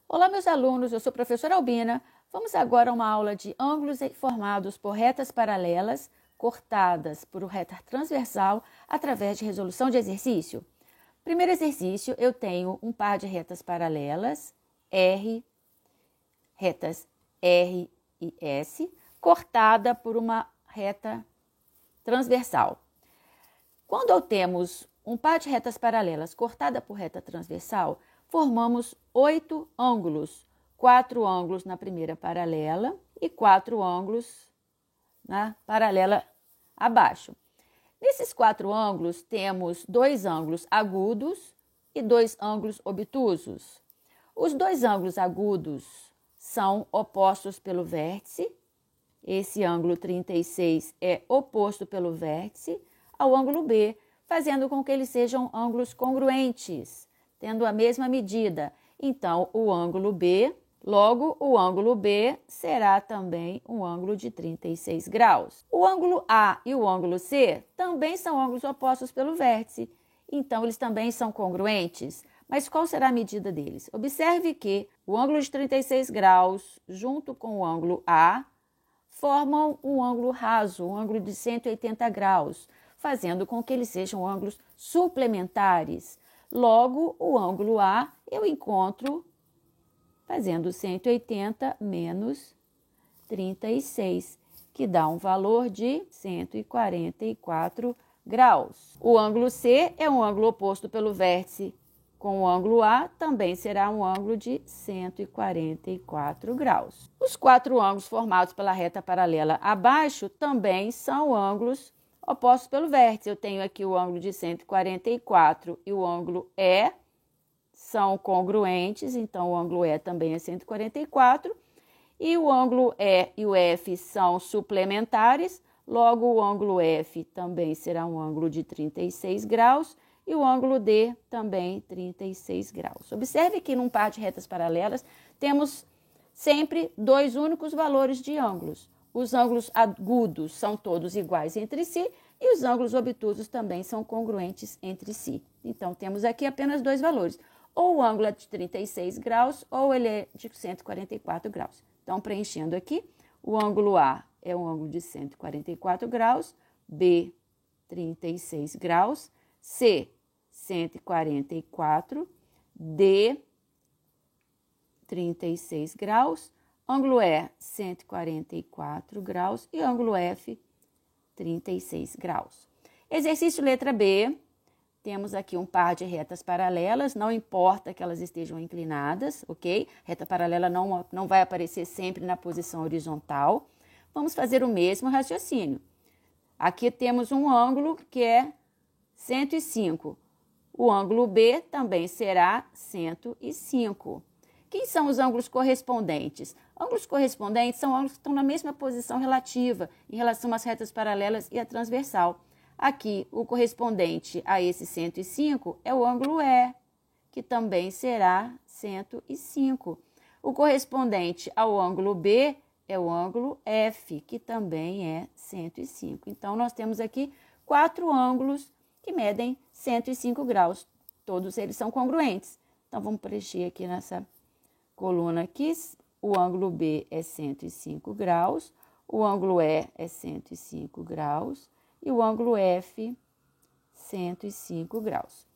Olá, meus alunos, eu sou a professora Albina. Vamos agora a uma aula de ângulos formados por retas paralelas cortadas por reta transversal através de resolução de exercício. Primeiro exercício, eu tenho um par de retas paralelas, retas R e S, cortada por uma reta transversal. Quando temos um par de retas paralelas cortada por reta transversal, formamos 8 ângulos, 4 ângulos na primeira paralela e 4 ângulos na paralela abaixo. Nesses 4 ângulos, temos 2 ângulos agudos e 2 ângulos obtusos. Os 2 ângulos agudos são opostos pelo vértice. Esse ângulo 36 é oposto pelo vértice ao ângulo B, fazendo com que eles sejam ângulos congruentes, tendo a mesma medida. Então, o ângulo B, logo o ângulo B será também um ângulo de 36 graus. O ângulo A e o ângulo C também são ângulos opostos pelo vértice, então eles também são congruentes. Mas qual será a medida deles? Observe que o ângulo de 36 graus junto com o ângulo A formam um ângulo raso, um ângulo de 180 graus, fazendo com que eles sejam ângulos suplementares. Logo, o ângulo A eu encontro fazendo 180 menos 36, que dá um valor de 144 graus. O ângulo C é um ângulo oposto pelo vértice com o ângulo A, também será um ângulo de 144 graus. Os 4 ângulos formados pela reta paralela abaixo também são ângulos opostos pelo vértice. Eu tenho aqui o ângulo de 144 e o ângulo E são congruentes, então o ângulo E também é 144. E o ângulo E e o F são suplementares, logo o ângulo F também será um ângulo de 36 graus e o ângulo D também 36 graus. Observe que num par de retas paralelas temos sempre 2 únicos valores de ângulos. Os ângulos agudos são todos iguais entre si e os ângulos obtusos também são congruentes entre si. Então, temos aqui apenas 2 valores. Ou o ângulo é de 36 graus ou ele é de 144 graus. Então, preenchendo aqui, o ângulo A é um ângulo de 144 graus, B, 36 graus, C, 144, D, 36 graus, ângulo E, 144 graus e ângulo F, 36 graus. Exercício letra B, temos aqui um par de retas paralelas, não importa que elas estejam inclinadas, ok? Reta paralela não vai aparecer sempre na posição horizontal. Vamos fazer o mesmo raciocínio. Aqui temos um ângulo que é 105. O ângulo B também será 105. Quem são os ângulos correspondentes? Ângulos correspondentes são ângulos que estão na mesma posição relativa em relação às retas paralelas e à transversal. Aqui, o correspondente a esse 105 é o ângulo E, que também será 105. O correspondente ao ângulo B é o ângulo F, que também é 105. Então, nós temos aqui 4 ângulos que medem 105 graus. Todos eles são congruentes. Então, vamos preencher aqui nessa coluna aqui. O ângulo B é 105 graus, o ângulo E é 105 graus e o ângulo F, 105 graus.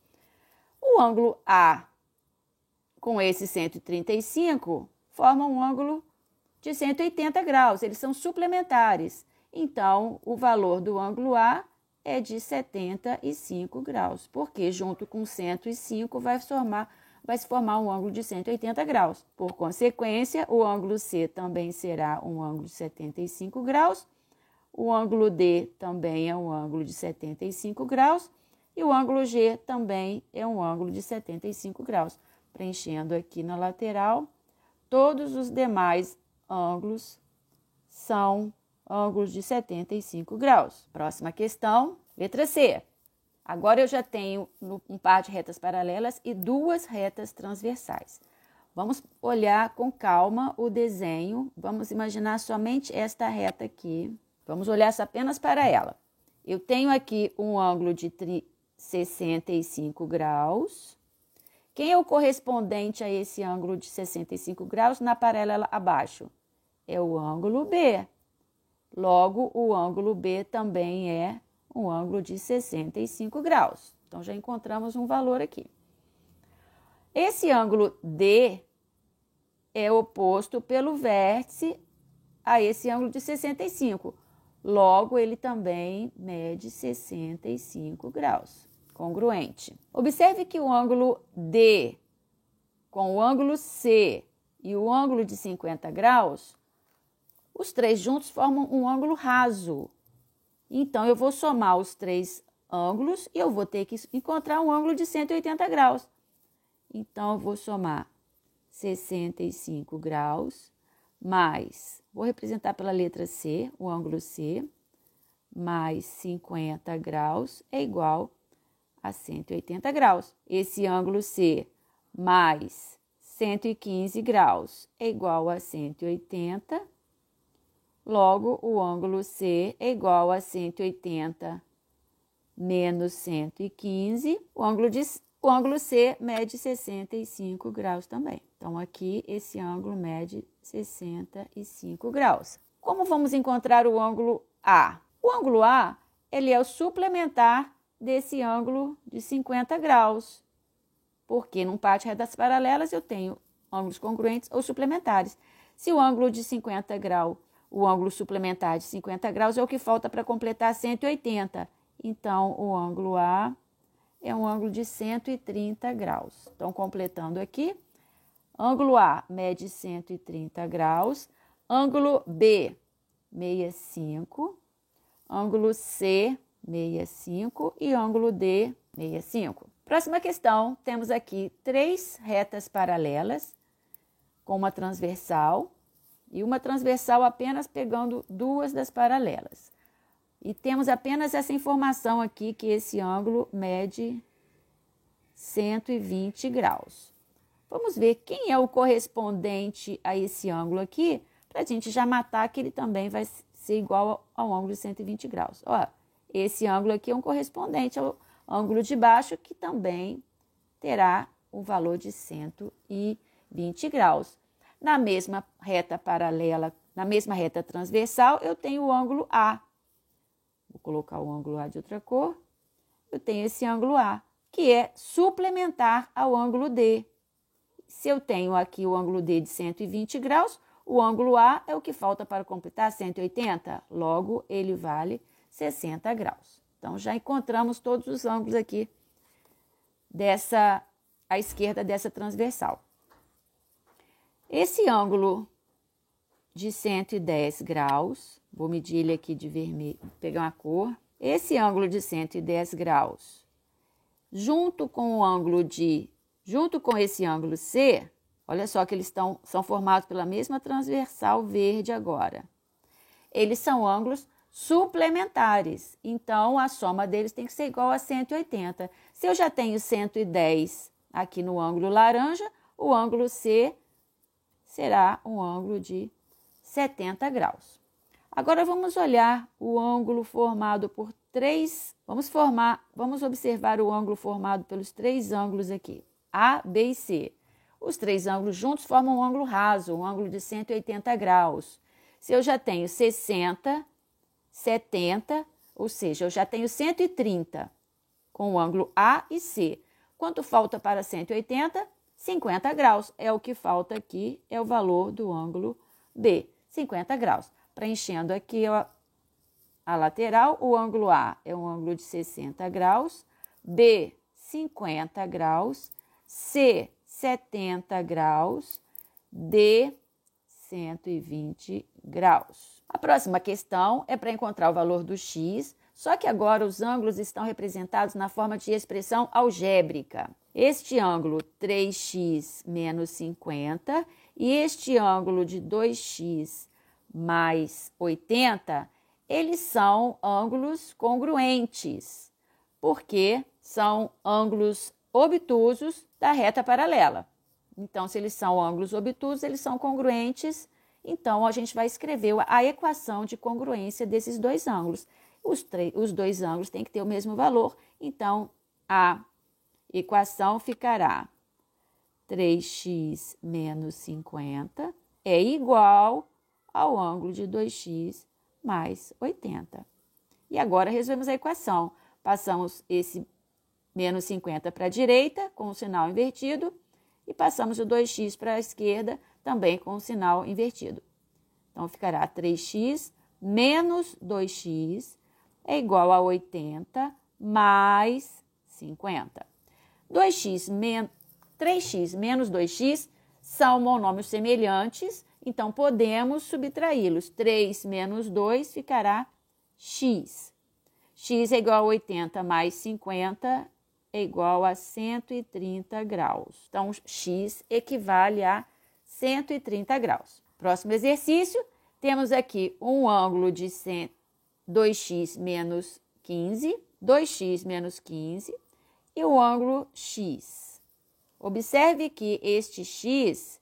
O ângulo A com esse 135 forma um ângulo de 180 graus, eles são suplementares. Então, o valor do ângulo A é de 75 graus, porque junto com 105 vai se formar um ângulo de 180 graus. Por consequência, o ângulo C também será um ângulo de 75 graus, o ângulo D também é um ângulo de 75 graus e o ângulo G também é um ângulo de 75 graus. Preenchendo aqui na lateral, todos os demais ângulos são ângulos de 75 graus. Próxima questão, letra C. Agora eu já tenho um par de retas paralelas e 2 retas transversais. Vamos olhar com calma o desenho. Vamos imaginar somente esta reta aqui. Vamos olhar apenas para ela. Eu tenho aqui um ângulo de 65 graus Quem é o correspondente a esse ângulo de 65 graus na paralela abaixo? É o ângulo B. Logo, o ângulo B também é um ângulo de 65 graus. Então, já encontramos um valor aqui. Esse ângulo D é oposto pelo vértice a esse ângulo de 65. Logo, ele também mede 65 graus, congruente. Observe que o ângulo D com o ângulo C e o ângulo de 50 graus, os três juntos formam um ângulo raso. Então, eu vou somar os três ângulos e eu vou ter que encontrar um ângulo de 180 graus. Então, eu vou somar 65 graus mais, vou representar pela letra C, o ângulo C, mais 50 graus é igual a 180 graus. Esse ângulo C mais 115 graus é igual a 180. Logo, o ângulo C é igual a 180 menos 115. O ângulo C mede 65 graus também. Então, aqui, esse ângulo mede 65 graus. Como vamos encontrar o ângulo A? O ângulo A, ele é o suplementar desse ângulo de 50 graus. Porque num par de retas paralelas eu tenho ângulos congruentes ou suplementares. Se o ângulo de 50 graus, o ângulo suplementar de 50 graus é o que falta para completar 180. Então, o ângulo A é um ângulo de 130 graus. Então, completando aqui, ângulo A mede 130 graus, ângulo B, 65, ângulo C, 65 e ângulo D, 65. Próxima questão, temos aqui três retas paralelas com uma transversal e uma transversal apenas pegando duas das paralelas. E temos apenas essa informação aqui que esse ângulo mede 120 graus. Vamos ver quem é o correspondente a esse ângulo aqui, para a gente já matar que ele também vai ser igual ao ângulo de 120 graus. Ó, esse ângulo aqui é um correspondente ao ângulo de baixo, que também terá um valor de 120 graus. Na mesma reta paralela, na mesma reta transversal, eu tenho o ângulo A. Vou colocar o ângulo A de outra cor. Eu tenho esse ângulo A, que é suplementar ao ângulo D. Se eu tenho aqui o ângulo D de 120 graus, o ângulo A é o que falta para completar 180. Logo, ele vale 60 graus. Então, já encontramos todos os ângulos aqui à esquerda dessa transversal. Esse ângulo de 110 graus, vou medir ele aqui de vermelho, pegar uma cor. Esse ângulo de 110 graus, junto com esse ângulo C, olha só que eles são formados pela mesma transversal verde agora. Eles são ângulos suplementares, então a soma deles tem que ser igual a 180. Se eu já tenho 110 aqui no ângulo laranja, o ângulo C será um ângulo de 70 graus. Agora vamos olhar o ângulo formado por vamos observar o ângulo formado pelos três ângulos aqui, A, B e C. Os três ângulos juntos formam um ângulo raso, um ângulo de 180 graus. Se eu já tenho 60, 70, ou seja, eu já tenho 130 com o ângulo A e C. Quanto falta para 180? 50 graus. É o que falta aqui, é o valor do ângulo B, 50 graus. Preenchendo aqui a lateral, o ângulo A é um ângulo de 60 graus, B, 50 graus, C, 70 graus, D, 120 graus. A próxima questão é para encontrar o valor do x, só que agora os ângulos estão representados na forma de expressão algébrica. Este ângulo 3x menos 50 e este ângulo de 2x mais 80, eles são ângulos congruentes, porque são ângulos obtusos da reta paralela. Então, se eles são ângulos obtusos, eles são congruentes. Então, a gente vai escrever a equação de congruência desses dois ângulos. Os dois ângulos têm que ter o mesmo valor. Então, a equação ficará 3x menos 50 é igual ao ângulo de 2x mais 80. E agora resolvemos a equação. Passamos esse menos 50 para a direita, com o sinal invertido, e passamos o 2x para a esquerda, também com o sinal invertido. Então, ficará 3x menos 2x é igual a 80 mais 50. 3x menos 2x são monômios semelhantes, então podemos subtraí-los. 3 menos 2 ficará x. X é igual a 80 mais 50 é igual a 130 graus. Então, x equivale a 130 graus. Próximo exercício, temos aqui um ângulo de 2x menos 15, 2x menos 15 e o ângulo x. Observe que este x,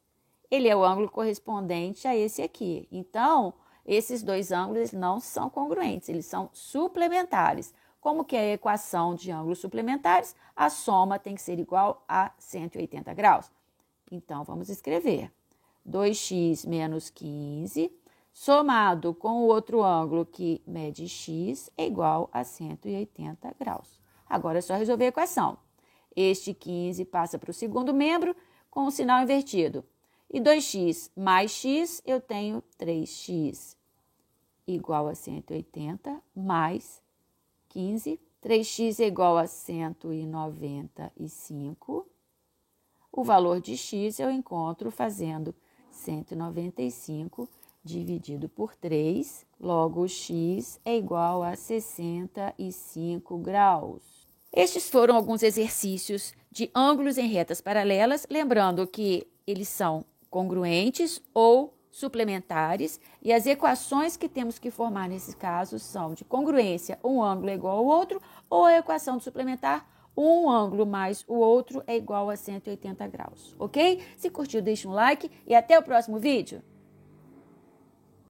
ele é o ângulo correspondente a esse aqui. Então, esses dois ângulos não são congruentes, eles são suplementares. Como que é a equação de ângulos suplementares? A soma tem que ser igual a 180 graus. Então, vamos escrever 2x menos 15, somado com o outro ângulo que mede x, é igual a 180 graus. Agora é só resolver a equação. Este 15 passa para o segundo membro com o sinal invertido. E 2x mais x, eu tenho 3x igual a 180 mais 15. 3x é igual a 195. O valor de x eu encontro fazendo 195 dividido por 3. Logo, x é igual a 65 graus. Estes foram alguns exercícios de ângulos em retas paralelas, lembrando que eles são congruentes ou suplementares, e as equações que temos que formar nesses casos são de congruência, um ângulo é igual ao outro, ou a equação de suplementar, um ângulo mais o outro é igual a 180 graus, ok? Se curtiu, deixa um like e até o próximo vídeo!